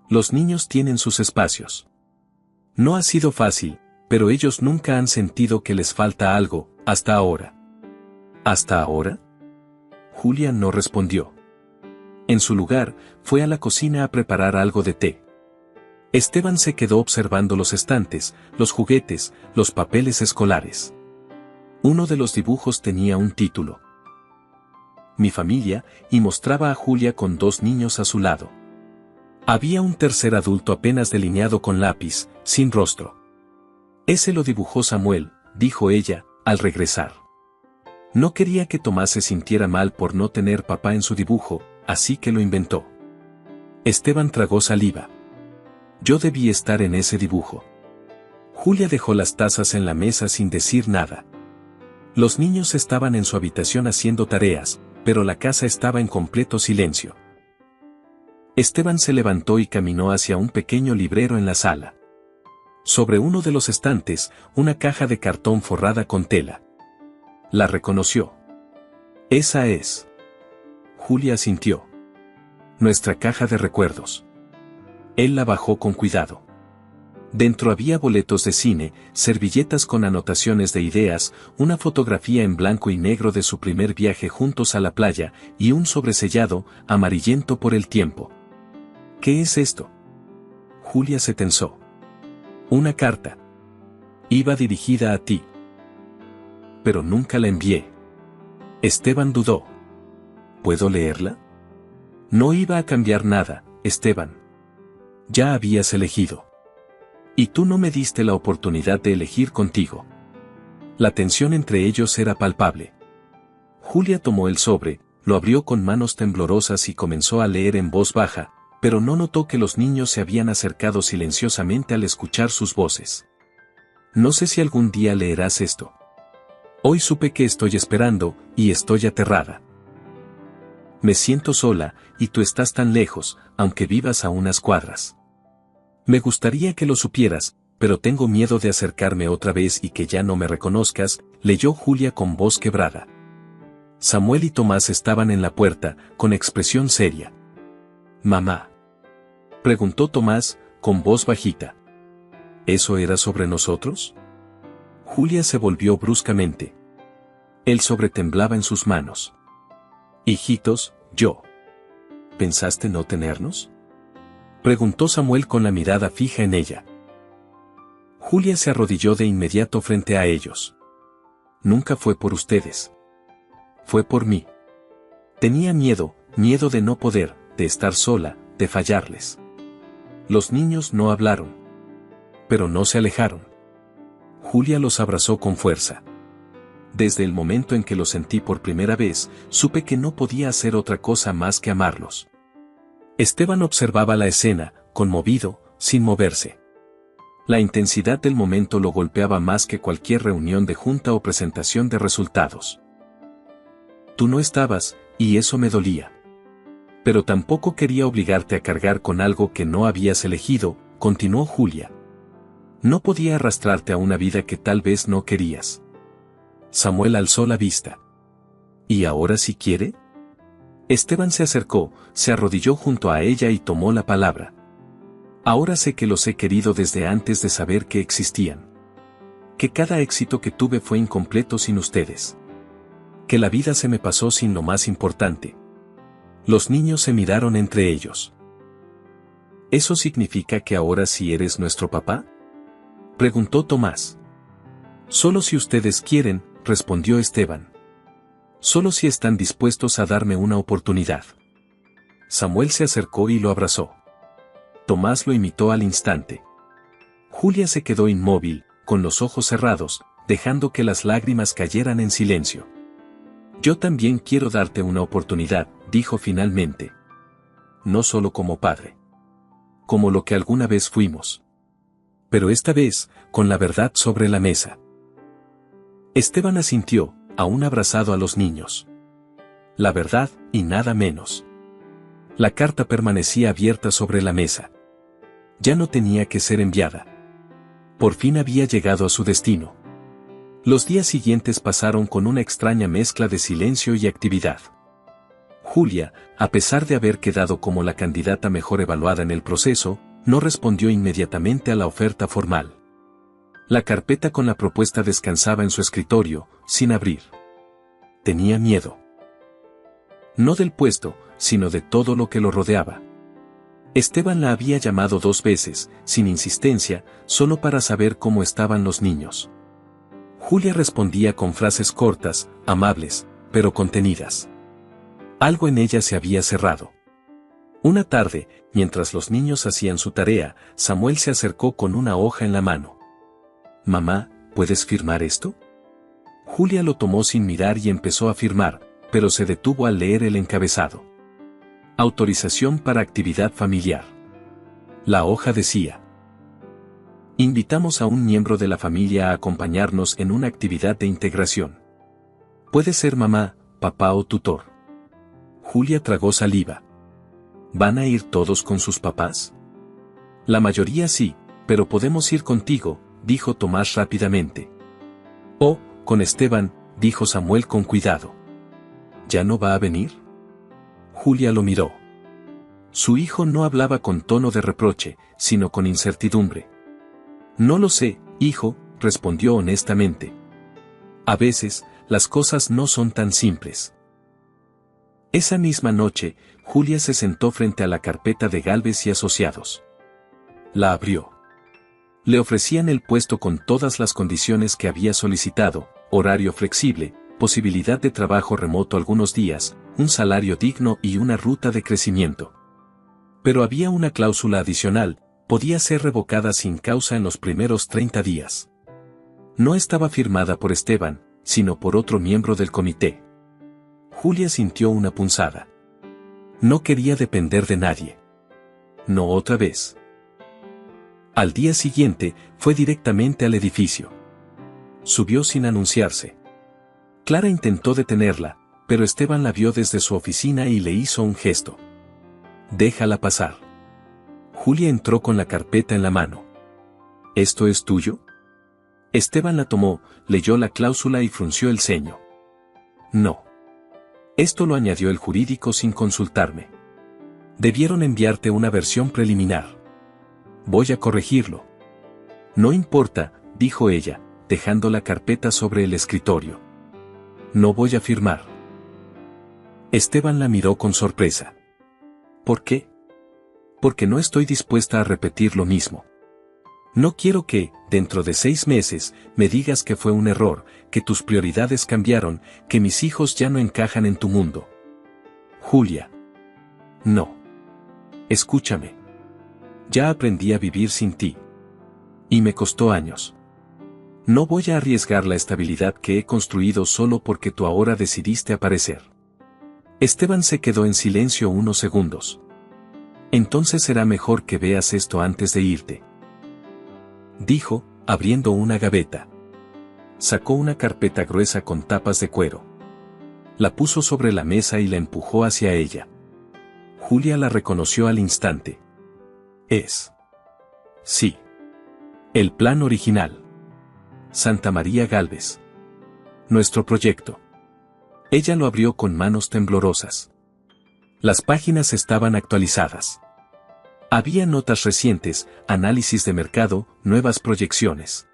Los niños tienen sus espacios. No ha sido fácil, pero ellos nunca han sentido que les falta algo, hasta ahora. ¿Hasta ahora? Julia no respondió. En su lugar, fue a la cocina a preparar algo de té. Esteban se quedó observando los estantes, los juguetes, los papeles escolares. Uno de los dibujos tenía un título. Mi familia, y mostraba a Julia con dos niños a su lado. Había un tercer adulto apenas delineado con lápiz, sin rostro. Ese lo dibujó Samuel, dijo ella, al regresar. No quería que Tomás se sintiera mal por no tener papá en su dibujo, así que lo inventó. Esteban tragó saliva. Yo debí estar en ese dibujo. Julia dejó las tazas en la mesa sin decir nada. Los niños estaban en su habitación haciendo tareas, pero la casa estaba en completo silencio. Esteban se levantó y caminó hacia un pequeño librero en la sala. Sobre uno de los estantes, una caja de cartón forrada con tela. La reconoció. Esa es. Julia asintió. Nuestra caja de recuerdos. Él la bajó con cuidado. Dentro había boletos de cine, servilletas con anotaciones de ideas, una fotografía en blanco y negro de su primer viaje juntos a la playa, y un sobresellado, amarillento por el tiempo. ¿Qué es esto? Julia se tensó. Una carta. Iba dirigida a ti. Pero nunca la envié. Esteban dudó. ¿Puedo leerla? No iba a cambiar nada, Esteban. Ya habías elegido. Y tú no me diste la oportunidad de elegir contigo. La tensión entre ellos era palpable. Julia tomó el sobre, lo abrió con manos temblorosas y comenzó a leer en voz baja, pero no notó que los niños se habían acercado silenciosamente al escuchar sus voces. No sé si algún día leerás esto. Hoy supe que estoy esperando, y estoy aterrada. Me siento sola, y tú estás tan lejos, aunque vivas a unas cuadras. Me gustaría que lo supieras, pero tengo miedo de acercarme otra vez y que ya no me reconozcas, leyó Julia con voz quebrada. Samuel y Tomás estaban en la puerta, con expresión seria. «Mamá», preguntó Tomás, con voz bajita. ¿Eso era sobre nosotros? Julia se volvió bruscamente. El sobre temblaba en sus manos. Hijitos, yo. ¿Pensaste no tenernos? Preguntó Samuel con la mirada fija en ella. Julia se arrodilló de inmediato frente a ellos. Nunca fue por ustedes. Fue por mí. Tenía miedo de no poder, de estar sola, de fallarles. Los niños no hablaron. pero no se alejaron. Julia los abrazó con fuerza. Desde el momento en que los sentí por primera vez, supe que no podía hacer otra cosa más que amarlos. Esteban observaba la escena, conmovido, sin moverse. La intensidad del momento lo golpeaba más que cualquier reunión de junta o presentación de resultados. Tú no estabas, y eso me dolía. Pero tampoco quería obligarte a cargar con algo que no habías elegido, continuó Julia. No podía arrastrarte a una vida que tal vez no querías. Samuel alzó la vista. ¿Y ahora sí quiere? Esteban se acercó, se arrodilló junto a ella y tomó la palabra. Ahora sé que los he querido desde antes de saber que existían. Que cada éxito que tuve fue incompleto sin ustedes. Que la vida se me pasó sin lo más importante. Los niños se miraron entre ellos. ¿Eso significa que ahora sí eres nuestro papá?, preguntó Tomás. Solo si ustedes quieren, respondió Esteban. Solo si están dispuestos a darme una oportunidad. Samuel se acercó y lo abrazó. Tomás lo imitó al instante. Julia se quedó inmóvil, con los ojos cerrados, dejando que las lágrimas cayeran en silencio. Yo también quiero darte una oportunidad, dijo finalmente. No solo como padre. Como lo que alguna vez fuimos. Pero esta vez, con la verdad sobre la mesa. Esteban asintió, aún abrazado a los niños. La verdad, y nada menos. La carta permanecía abierta sobre la mesa. Ya no tenía que ser enviada. Por fin había llegado a su destino. Los días siguientes pasaron con una extraña mezcla de silencio y actividad. Julia, a pesar de haber quedado como la candidata mejor evaluada en el proceso, no respondió inmediatamente a la oferta formal. La carpeta con la propuesta descansaba en su escritorio, sin abrir. Tenía miedo. No del puesto, sino de todo lo que lo rodeaba. Esteban la había llamado 2 veces, sin insistencia, solo para saber cómo estaban los niños. Julia respondía con frases cortas, amables, pero contenidas. Algo en ella se había cerrado. Una tarde, mientras los niños hacían su tarea, Samuel se acercó con una hoja en la mano. «Mamá, ¿puedes firmar esto?». Julia lo tomó sin mirar y empezó a firmar, pero se detuvo al leer el encabezado. Autorización para actividad familiar. La hoja decía: invitamos a un miembro de la familia a acompañarnos en una actividad de integración. Puede ser mamá, papá o tutor. Julia tragó saliva. ¿Van a ir todos con sus papás? La mayoría sí, pero podemos ir contigo, dijo Tomás rápidamente. Oh, con Esteban, dijo Samuel con cuidado. ¿Ya no va a venir? Julia lo miró. Su hijo no hablaba con tono de reproche, sino con incertidumbre. No lo sé, hijo, respondió honestamente. A veces, las cosas no son tan simples. Esa misma noche, Julia se sentó frente a la carpeta de Gálvez y Asociados. La abrió. Le ofrecían el puesto con todas las condiciones que había solicitado: horario flexible, posibilidad de trabajo remoto algunos días, un salario digno y una ruta de crecimiento. Pero había una cláusula adicional: podía ser revocada sin causa en los primeros 30 días. No estaba firmada por Esteban, sino por otro miembro del comité. Julia sintió una punzada. No quería depender de nadie. No otra vez. Al día siguiente, fue directamente al edificio. Subió sin anunciarse. Clara intentó detenerla, pero Esteban la vio desde su oficina y le hizo un gesto. Déjala pasar. Julia entró con la carpeta en la mano. ¿Esto es tuyo? Esteban la tomó, leyó la cláusula y frunció el ceño. No. Esto lo añadió el jurídico sin consultarme. Debieron enviarte una versión preliminar. Voy a corregirlo. No importa, dijo ella, dejando la carpeta sobre el escritorio. No voy a firmar. Esteban la miró con sorpresa. ¿Por qué? Porque no estoy dispuesta a repetir lo mismo. No quiero que, dentro de 6 meses, me digas que fue un error, que tus prioridades cambiaron, que mis hijos ya no encajan en tu mundo. Julia. No. Escúchame. Ya aprendí a vivir sin ti. Y me costó años. No voy a arriesgar la estabilidad que he construido solo porque tú ahora decidiste aparecer. Esteban se quedó en silencio unos segundos. Entonces será mejor que veas esto antes de irte, dijo, abriendo una gaveta. Sacó una carpeta gruesa con tapas de cuero. La puso sobre la mesa y la empujó hacia ella. Julia la reconoció al instante. Sí. El plan original. Santa María Gálvez. Nuestro proyecto. Ella lo abrió con manos temblorosas. Las páginas estaban actualizadas. Había notas recientes, análisis de mercado, nuevas proyecciones.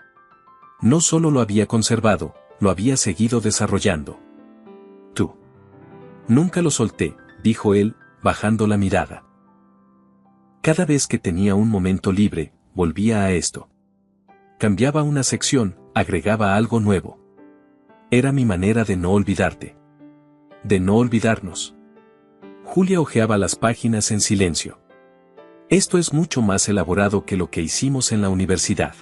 No solo lo había conservado, lo había seguido desarrollando. Tú. Nunca lo solté, dijo él, bajando la mirada. Cada vez que tenía un momento libre, volvía a esto. Cambiaba una sección, agregaba algo nuevo. Era mi manera de no olvidarte. De no olvidarnos. Julia hojeaba las páginas en silencio. Esto es mucho más elaborado que lo que hicimos en la universidad.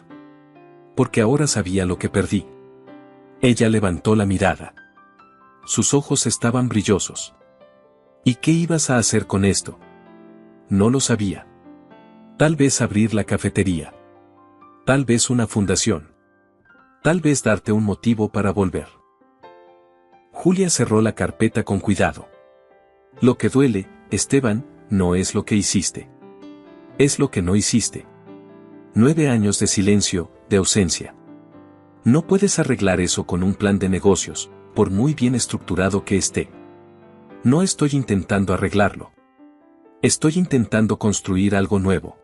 Porque ahora sabía lo que perdí. Ella levantó la mirada. Sus ojos estaban brillosos. ¿Y qué ibas a hacer con esto? No lo sabía. Tal vez abrir la cafetería. Tal vez una fundación. Tal vez darte un motivo para volver. Julia cerró la carpeta con cuidado. Lo que duele, Esteban, no es lo que hiciste. Es lo que no hiciste. 9 años de silencio, de ausencia. No puedes arreglar eso con un plan de negocios, por muy bien estructurado que esté. No estoy intentando arreglarlo. Estoy intentando construir algo nuevo.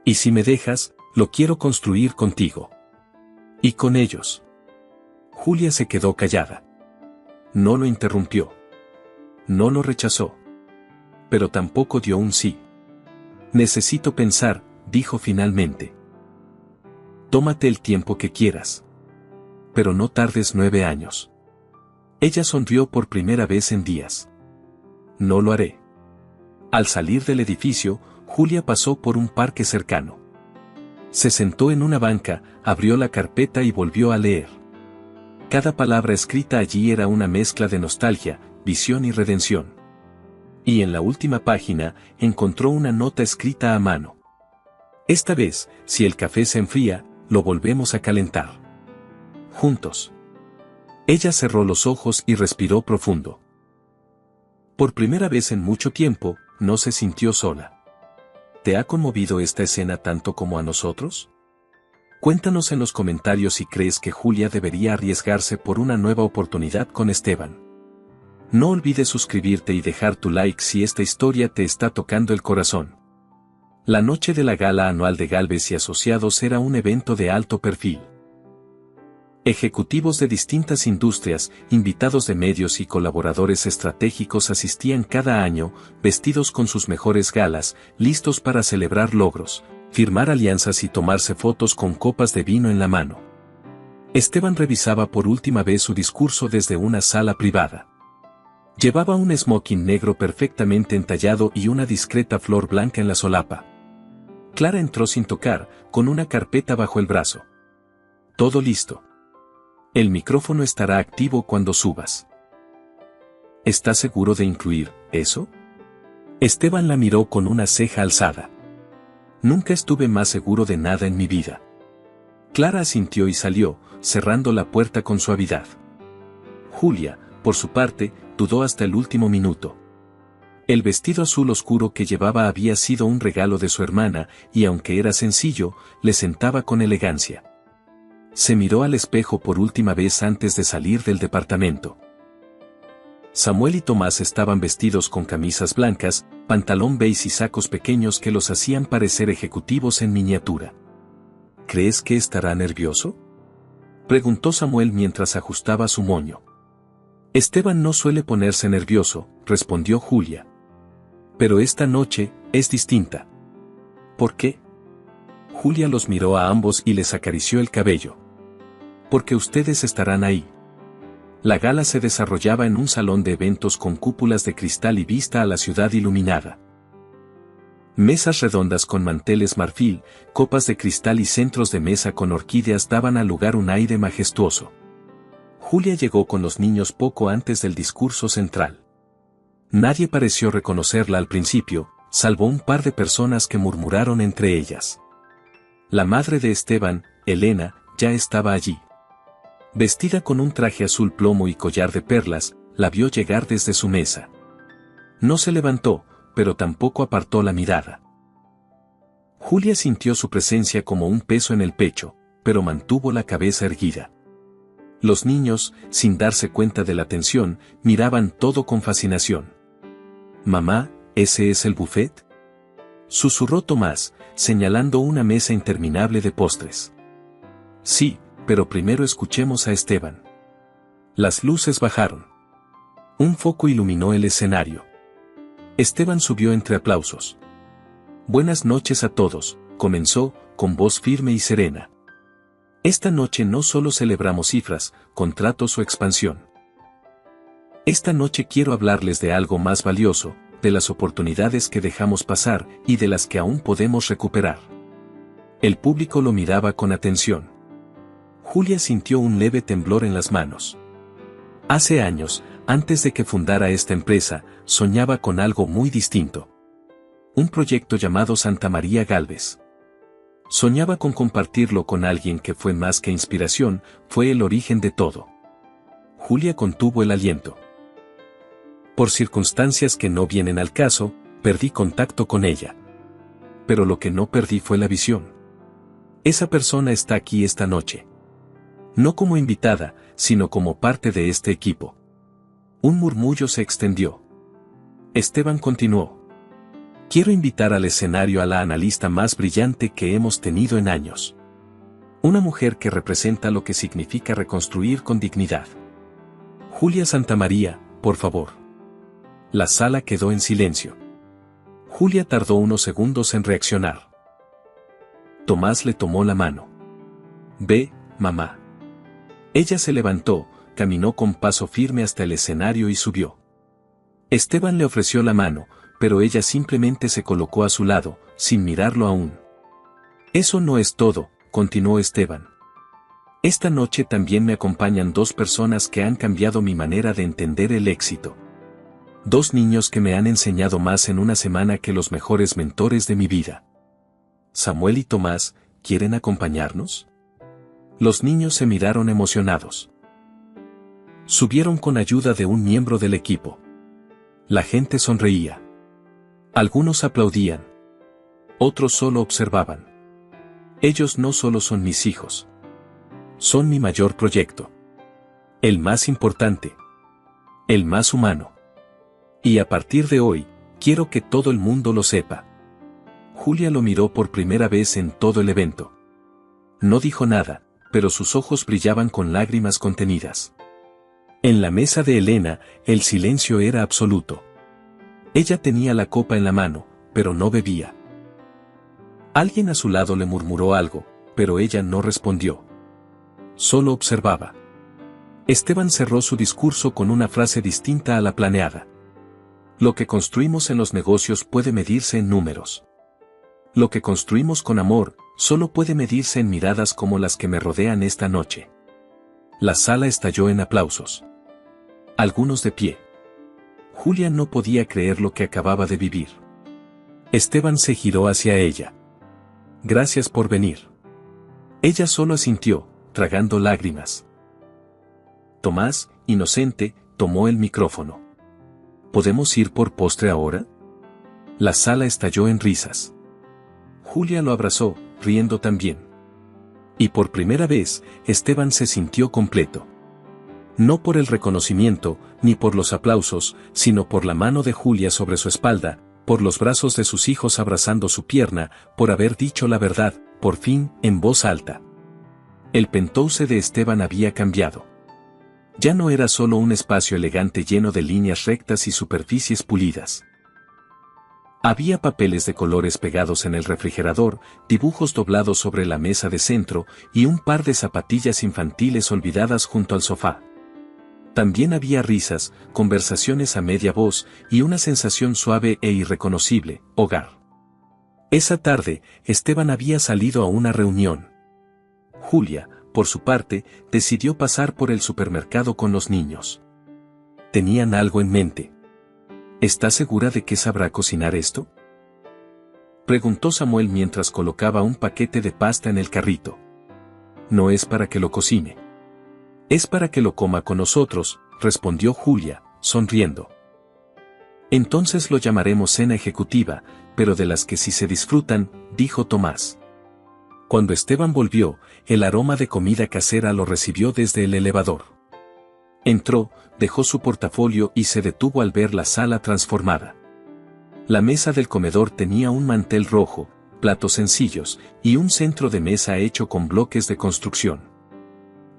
Y si me dejas, lo quiero construir contigo. Y con ellos. Julia se quedó callada. No lo interrumpió. No lo rechazó. Pero tampoco dio un sí. Necesito pensar, dijo finalmente. Tómate el tiempo que quieras. Pero no tardes 9 años. Ella sonrió por primera vez en días. No lo haré. Al salir del edificio, Julia pasó por un parque cercano. Se sentó en una banca, abrió la carpeta y volvió a leer. Cada palabra escrita allí era una mezcla de nostalgia, visión y redención. Y en la última página, encontró una nota escrita a mano. Esta vez, si el café se enfría, lo volvemos a calentar. Juntos. Ella cerró los ojos y respiró profundo. Por primera vez en mucho tiempo, no se sintió sola. ¿Te ha conmovido esta escena tanto como a nosotros? Cuéntanos en los comentarios si crees que Julia debería arriesgarse por una nueva oportunidad con Esteban. No olvides suscribirte y dejar tu like si esta historia te está tocando el corazón. La noche de la gala anual de Gálvez y Asociados era un evento de alto perfil. Ejecutivos de distintas industrias, invitados de medios y colaboradores estratégicos asistían cada año, vestidos con sus mejores galas, listos para celebrar logros, firmar alianzas y tomarse fotos con copas de vino en la mano. Esteban revisaba por última vez su discurso desde una sala privada. Llevaba un smoking negro perfectamente entallado y una discreta flor blanca en la solapa. Clara entró sin tocar, con una carpeta bajo el brazo. Todo listo. El micrófono estará activo cuando subas. ¿Estás seguro de incluir eso? Esteban la miró con una ceja alzada. Nunca estuve más seguro de nada en mi vida. Clara asintió y salió, cerrando la puerta con suavidad. Julia, por su parte, dudó hasta el último minuto. El vestido azul oscuro que llevaba había sido un regalo de su hermana, y aunque era sencillo, le sentaba con elegancia. Se miró al espejo por última vez antes de salir del departamento. Samuel y Tomás estaban vestidos con camisas blancas, pantalón beige y sacos pequeños que los hacían parecer ejecutivos en miniatura. ¿Crees que estará nervioso?, preguntó Samuel mientras ajustaba su moño. Esteban no suele ponerse nervioso, respondió Julia. Pero esta noche es distinta. ¿Por qué? Julia los miró a ambos y les acarició el cabello. Porque ustedes estarán ahí. La gala se desarrollaba en un salón de eventos con cúpulas de cristal y vista a la ciudad iluminada. Mesas redondas con manteles marfil, copas de cristal y centros de mesa con orquídeas daban al lugar un aire majestuoso. Julia llegó con los niños poco antes del discurso central. Nadie pareció reconocerla al principio, salvo un par de personas que murmuraron entre ellas. La madre de Esteban, Elena, ya estaba allí. Vestida con un traje azul plomo y collar de perlas, la vio llegar desde su mesa. No se levantó, pero tampoco apartó la mirada. Julia sintió su presencia como un peso en el pecho, pero mantuvo la cabeza erguida. Los niños, sin darse cuenta de la tensión, miraban todo con fascinación. «Mamá, ¿ese es el buffet?», susurró Tomás, señalando una mesa interminable de postres. «Sí, pero primero escuchemos a Esteban». Las luces bajaron. Un foco iluminó el escenario. Esteban subió entre aplausos. «Buenas noches a todos», comenzó, con voz firme y serena. «Esta noche no solo celebramos cifras, contratos o expansión. Esta noche quiero hablarles de algo más valioso, de las oportunidades que dejamos pasar y de las que aún podemos recuperar». El público lo miraba con atención. Julia sintió un leve temblor en las manos. Hace años, antes de que fundara esta empresa, soñaba con algo muy distinto. Un proyecto llamado Santa María Gálvez. Soñaba con compartirlo con alguien que fue más que inspiración, fue el origen de todo. Julia contuvo el aliento. Por circunstancias que no vienen al caso, perdí contacto con ella. Pero lo que no perdí fue la visión. Esa persona está aquí esta noche. No como invitada, sino como parte de este equipo. Un murmullo se extendió. Esteban continuó. Quiero invitar al escenario a la analista más brillante que hemos tenido en años. Una mujer que representa lo que significa reconstruir con dignidad. Julia Santamaría, por favor. La sala quedó en silencio. Julia tardó unos segundos en reaccionar. Tomás le tomó la mano. «Ve, mamá». Ella se levantó, caminó con paso firme hasta el escenario y subió. Esteban le ofreció la mano, pero ella simplemente se colocó a su lado, sin mirarlo aún. «Eso no es todo», continuó Esteban. «Esta noche también me acompañan dos personas que han cambiado mi manera de entender el éxito. Dos niños que me han enseñado más en una semana que los mejores mentores de mi vida. Samuel y Tomás, ¿quieren acompañarnos?». Los niños se miraron emocionados. Subieron con ayuda de un miembro del equipo. La gente sonreía. Algunos aplaudían. Otros solo observaban. Ellos no solo son mis hijos. Son mi mayor proyecto. El más importante. El más humano. Y a partir de hoy, quiero que todo el mundo lo sepa. Julia lo miró por primera vez en todo el evento. No dijo nada, pero sus ojos brillaban con lágrimas contenidas. En la mesa de Elena, el silencio era absoluto. Ella tenía la copa en la mano, pero no bebía. Alguien a su lado le murmuró algo, pero ella no respondió. Solo observaba. Esteban cerró su discurso con una frase distinta a la planeada. Lo que construimos en los negocios puede medirse en números. Lo que construimos con amor, solo puede medirse en miradas como las que me rodean esta noche. La sala estalló en aplausos. Algunos de pie. Julia no podía creer lo que acababa de vivir. Esteban se giró hacia ella. «Gracias por venir». Ella solo asintió, tragando lágrimas. Tomás, inocente, tomó el micrófono. «¿Podemos ir por postre ahora?». La sala estalló en risas. Julia lo abrazó, riendo también. Y por primera vez, Esteban se sintió completo. No por el reconocimiento, ni por los aplausos, sino por la mano de Julia sobre su espalda, por los brazos de sus hijos abrazando su pierna, por haber dicho la verdad, por fin, en voz alta. El penthouse de Esteban había cambiado. Ya no era solo un espacio elegante lleno de líneas rectas y superficies pulidas. Había papeles de colores pegados en el refrigerador, dibujos doblados sobre la mesa de centro, y un par de zapatillas infantiles olvidadas junto al sofá. También había risas, conversaciones a media voz, y una sensación suave e irreconocible, hogar. Esa tarde, Esteban había salido a una reunión. Julia, por su parte, decidió pasar por el supermercado con los niños. Tenían algo en mente. ¿Estás segura de que sabrá cocinar esto?, preguntó Samuel mientras colocaba un paquete de pasta en el carrito. No es para que lo cocine. Es para que lo coma con nosotros, respondió Julia, sonriendo. Entonces lo llamaremos cena ejecutiva, pero de las que sí se disfrutan, dijo Tomás. Cuando Esteban volvió, el aroma de comida casera lo recibió desde el elevador. Entró, dejó su portafolio y se detuvo al ver la sala transformada. La mesa del comedor tenía un mantel rojo, platos sencillos, y un centro de mesa hecho con bloques de construcción.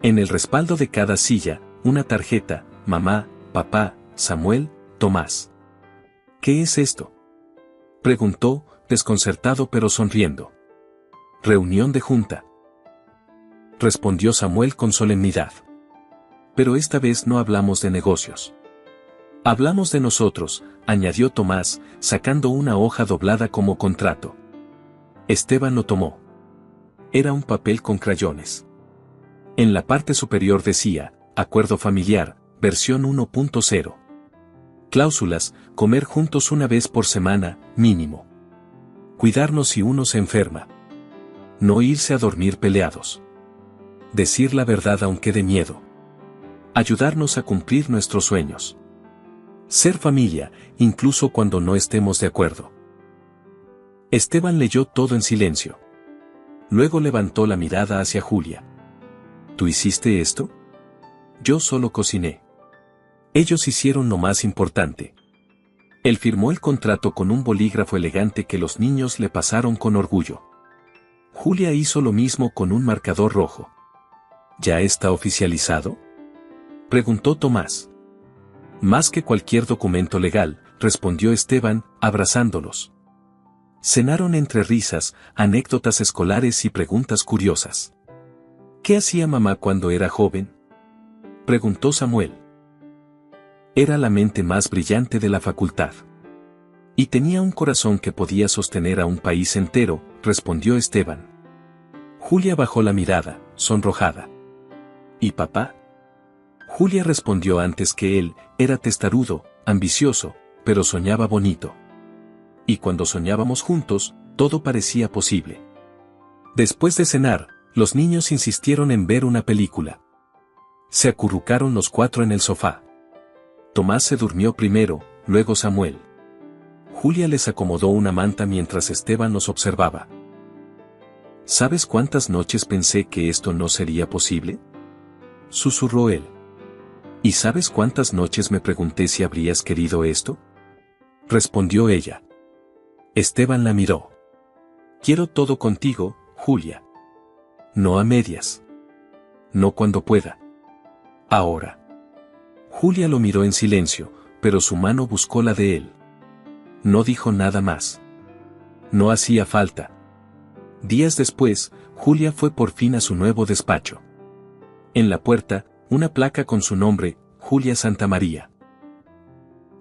En el respaldo de cada silla, una tarjeta: mamá, papá, Samuel, Tomás. ¿Qué es esto?, preguntó, desconcertado pero sonriendo. Reunión de junta, respondió Samuel con solemnidad. Pero esta vez no hablamos de negocios. Hablamos de nosotros, añadió Tomás, sacando una hoja doblada como contrato. Esteban lo tomó. Era un papel con crayones. En la parte superior decía: Acuerdo familiar, versión 1.0. Cláusulas: comer juntos una vez por semana, mínimo. Cuidarnos si uno se enferma. No irse a dormir peleados. Decir la verdad aunque de miedo. Ayudarnos a cumplir nuestros sueños. Ser familia, incluso cuando no estemos de acuerdo. Esteban leyó todo en silencio. Luego levantó la mirada hacia Julia. ¿Tú hiciste esto? Yo solo cociné. Ellos hicieron lo más importante. Él firmó el contrato con un bolígrafo elegante que los niños le pasaron con orgullo. Julia hizo lo mismo con un marcador rojo. ¿Ya está oficializado?, preguntó Tomás. Más que cualquier documento legal, respondió Esteban, abrazándolos. Cenaron entre risas, anécdotas escolares y preguntas curiosas. ¿Qué hacía mamá cuando era joven?, preguntó Samuel. Era la mente más brillante de la facultad. Y tenía un corazón que podía sostener a un país entero, respondió Esteban. Julia bajó la mirada, sonrojada. ¿Y papá? Julia respondió antes que él: era testarudo, ambicioso, pero soñaba bonito. Y cuando soñábamos juntos, todo parecía posible. Después de cenar, los niños insistieron en ver una película. Se acurrucaron los cuatro en el sofá. Tomás se durmió primero, luego Samuel. Julia les acomodó una manta mientras Esteban los observaba. ¿Sabes cuántas noches pensé que esto no sería posible?, susurró él. ¿Y sabes cuántas noches me pregunté si habrías querido esto?, respondió ella. Esteban la miró. Quiero todo contigo, Julia. No a medias. No cuando pueda. Ahora. Julia lo miró en silencio, pero su mano buscó la de él. No dijo nada más. No hacía falta. Días después, Julia fue por fin a su nuevo despacho. En la puerta, una placa con su nombre: Julia Santamaría.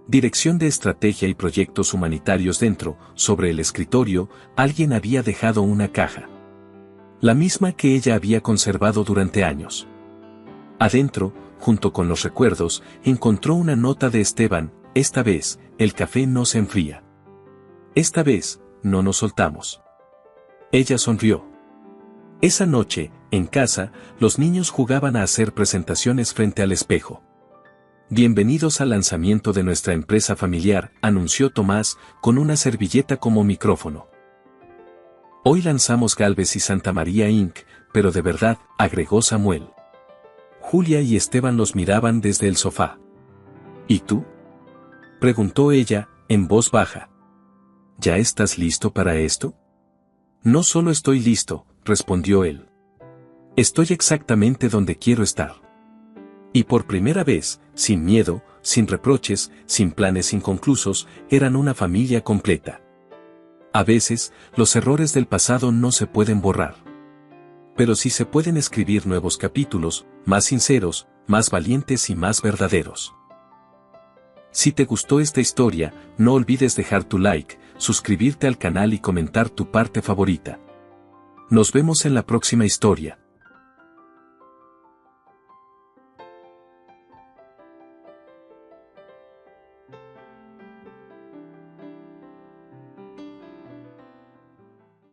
Dirección de Estrategia y Proyectos Humanitarios. Dentro, sobre el escritorio, alguien había dejado una caja. La misma que ella había conservado durante años. Adentro, junto con los recuerdos, encontró una nota de Esteban: esta vez, el café no se enfría. Esta vez, no nos soltamos. Ella sonrió. Esa noche, en casa, los niños jugaban a hacer presentaciones frente al espejo. Bienvenidos al lanzamiento de nuestra empresa familiar, anunció Tomás, con una servilleta como micrófono. Hoy lanzamos Galvez y Santamaría Inc., pero de verdad, agregó Samuel. Julia y Esteban los miraban desde el sofá. ¿Y tú?, preguntó ella, en voz baja. ¿Ya estás listo para esto? No solo estoy listo, respondió él. Estoy exactamente donde quiero estar. Y por primera vez, sin miedo, sin reproches, sin planes inconclusos, eran una familia completa. A veces, los errores del pasado no se pueden borrar. Pero sí se pueden escribir nuevos capítulos, más sinceros, más valientes y más verdaderos. Si te gustó esta historia, no olvides dejar tu like, suscribirte al canal y comentar tu parte favorita. Nos vemos en la próxima historia.